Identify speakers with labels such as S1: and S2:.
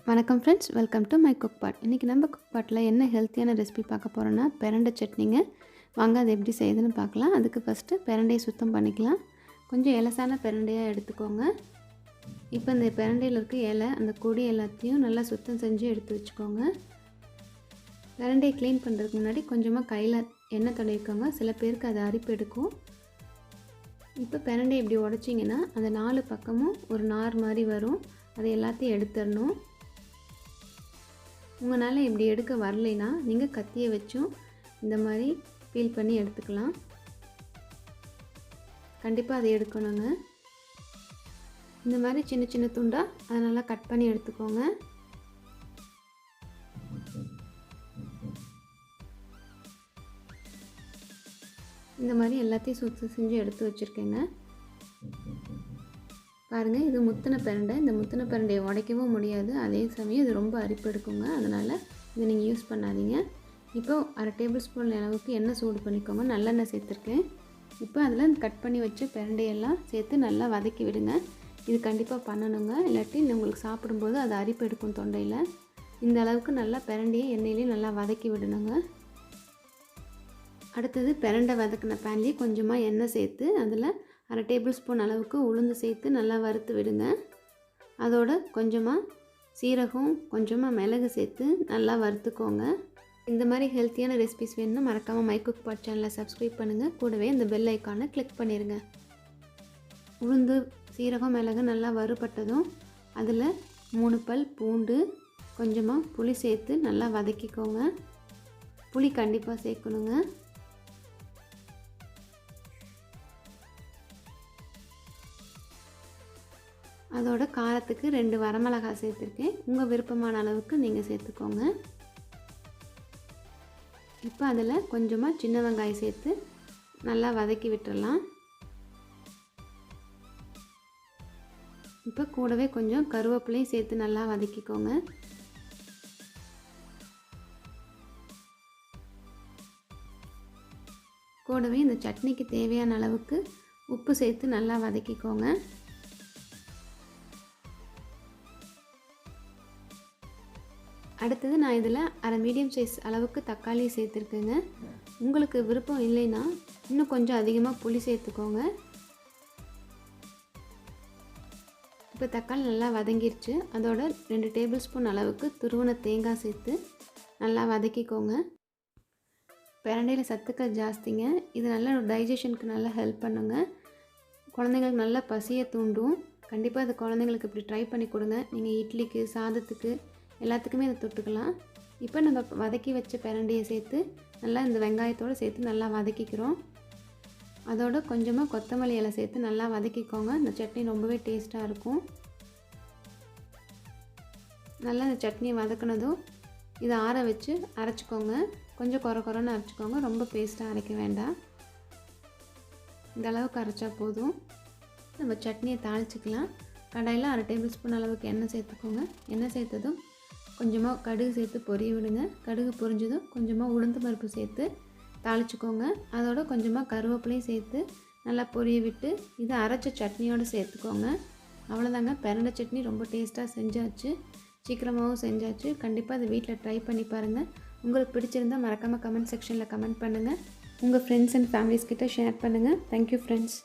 S1: வணக்கம் friends, welcome to my cook pot. இன்றைக்கி நம்ம குக் பாட்டில் என்ன ஹெல்த்தியான ரெசிபி பார்க்க போகிறோன்னா பிரண்டை சட்னிங்க. வாங்க அது எப்படி செய்யுதுன்னு பார்க்கலாம். அதுக்கு ஃபஸ்ட்டு பிரண்டையை சுத்தம் பண்ணிக்கலாம். கொஞ்சம் இலசான பிரண்டையாக எடுத்துக்கோங்க. இப்போ இந்த பிரண்டையில் இருக்க இலை, அந்த கொடி எல்லாத்தையும் நல்லா சுத்தம் செஞ்சு எடுத்து வச்சுக்கோங்க. பிரண்டையை க்ளீன் பண்ணுறதுக்கு முன்னாடி கொஞ்சமாக கையில் எண்ணெய் தடவிக்கோங்க. சில பேருக்கு அது அரிப்பு எடுக்கும். இப்போ பிரண்டையை இப்படி உடச்சிங்கன்னா அந்த 4 பக்கமும் ஒரு நார் மாதிரி வரும். அதை எல்லாத்தையும் எடுத்துடணும். உங்களால் இப்படி எடுக்க வரலைன்னா நீங்கள் கத்தியை வச்சும் இந்த மாதிரி பீல் பண்ணி எடுத்துக்கலாம். கண்டிப்பாக அதை எடுக்கணுங்க. இந்த மாதிரி சின்ன சின்ன துண்டாக அதை நல்லா கட் பண்ணி எடுத்துக்கோங்க. இந்த மாதிரி எல்லாத்தையும் சுத்தம் செஞ்சு எடுத்து வச்சுருக்கேங்க. பாருங்கள், இது முத்தின பிரண்டை. இந்த முத்தின பிரண்டையை உடைக்கவும் முடியாது, அதே சமயம் இது ரொம்ப அரிப்பு எடுக்குங்க. அதனால் இதை நீங்கள் யூஸ் பண்ணாதீங்க. இப்போ 1/2 டேபிள் ஸ்பூன் அளவுக்கு எண்ணெய் சூடு பண்ணிக்கோங்க. நல்லெண்ணெய் சேர்த்துருக்கேன். இப்போ அதில் கட் பண்ணி வச்ச பிரண்டையெல்லாம் சேர்த்து நல்லா வதக்கி விடுங்க. இது கண்டிப்பாக பண்ணணுங்க, இல்லாட்டி உங்களுக்கு சாப்பிடும்போது அது அரிப்பு எடுக்கும் தொண்டையில். இந்த அளவுக்கு நல்லா பிரண்டையை எண்ணெயிலேயே நல்லா வதக்கி விடணுங்க. அடுத்தது பிரண்டை வதக்கின பேன்லேயே கொஞ்சமாக எண்ணெய் சேர்த்து அதில் 1/2 டேபிள் ஸ்பூன் அளவுக்கு உளுந்து சேர்த்து நல்லா வறுத்து விடுங்க. அதோட கொஞ்சமாக சீரகம், கொஞ்சமாக மிளகு சேர்த்து நல்லா வறுத்துக்கோங்க. இந்த மாதிரி ஹெல்த்தியான ரெசிபிஸ் வேணும்னா மறக்காமல் மை குக் பாட் சேனலை சப்ஸ்கிரைப் பண்ணுங்கள். கூடவே இந்த பெல் ஐக்கானை கிளிக் பண்ணிடுங்க. உளுந்து, சீரகம், மிளகு நல்லா வறுபட்டதும் அதில் 3 பல் பூண்டு, கொஞ்சமாக புளி சேர்த்து நல்லா வதக்கிக்கோங்க. புளி கண்டிப்பாக சேர்க்கணுங்க. அதோட காரத்துக்கு 2 வரமிளகாய் சேர்த்துருக்கேன். உங்கள் விருப்பமான அளவுக்கு நீங்கள் சேர்த்துக்கோங்க. இப்போ அதில் கொஞ்சமாக சின்ன வெங்காயம் சேர்த்து நல்லா வதக்கி விட்டுடலாம். இப்போ கூடவே கொஞ்சம் கருவேப்பிலையும் சேர்த்து நல்லா வதக்கிக்கோங்க. கூடவே இந்த சட்னிக்கு தேவையான அளவுக்கு உப்பு சேர்த்து நல்லா வதக்கிக்கோங்க. அடுத்தது நான் இதில் 1/2 மீடியம் சைஸ் அளவுக்கு தக்காளி சேர்த்துருக்கேங்க. உங்களுக்கு விருப்பம் இல்லைன்னா இன்னும் கொஞ்சம் அதிகமாக புளி சேர்த்துக்கோங்க. இப்போ தக்காளி நல்லா வதங்கிருச்சு. அதோட 2 டேபிள் ஸ்பூன் அளவுக்கு துருவன தேங்காய் சேர்த்து நல்லா வதக்கிக்கோங்க. பிரண்டையில் சத்துக்கள் ஜாஸ்திங்க. இது நல்லா டைஜஷனுக்கு நல்லா ஹெல்ப் பண்ணுங்க. குழந்தைங்களுக்கு நல்லா பசியை தூண்டும். கண்டிப்பாக அது குழந்தைங்களுக்கு இப்படி ட்ரை பண்ணி கொடுங்க. நீங்கள் இட்லிக்கு, சாதத்துக்கு எல்லாத்துக்குமே இதை தொட்டுக்கலாம். இப்போ நம்ம வதக்கி வச்ச பிரண்டையை சேர்த்து நல்லா இந்த வெங்காயத்தோடு சேர்த்து நல்லா வதக்கிக்கிறோம். அதோட கொஞ்சமாக கொத்தமல்லி இலை சேர்த்து நல்லா வதக்கிக்கோங்க. இந்த சட்னி ரொம்பவே டேஸ்ட்டாக இருக்கும். நல்லா இந்த சட்னியை வதக்கினதும் இதை ஆற வச்சு அரைச்சிக்கோங்க. கொஞ்சம் குறைன்னு அரைச்சிக்கோங்க, ரொம்ப பேஸ்ட்டாக அரைக்க வேண்டாம். இந்த அளவுக்கு அரைச்சா போதும். நம்ம சட்னியை தாளிச்சிக்கலாம். கடாயில் 1/2 டேபிள் ஸ்பூன் அளவுக்கு எண்ணெய் சேர்த்துக்கோங்க. எண்ணெய் சேர்த்ததும் கொஞ்சமாக கடுகு சேர்த்து பொரிய விடுங்க. கடுகு பொரிஞ்சதும் கொஞ்சமாக உளுந்து பருப்பு சேர்த்து தாளிச்சிக்கோங்க. அதோட கொஞ்சமாக கருவேப்பிலையும் சேர்த்து நல்லா பொரிய விட்டு இதை அரைச்ச சட்னியோடு சேர்த்துக்கோங்க. அவ்வளோதாங்க, பிரண்டை சட்னி ரொம்ப டேஸ்ட்டாக செஞ்சாச்சு. சீக்கிரமாகவும் செஞ்சாச்சு. கண்டிப்பாக அதை வீட்டில் ட்ரை பண்ணி பாருங்கள். உங்களுக்கு பிடிச்சிருந்தால் மறக்காமல் கமெண்ட் செக்ஷனில் கமெண்ட் பண்ணுங்கள். உங்கள் ஃப்ரெண்ட்ஸ் அண்ட் ஃபேமிலிஸ் கிட்ட ஷேர் பண்ணுங்கள். Thank you friends.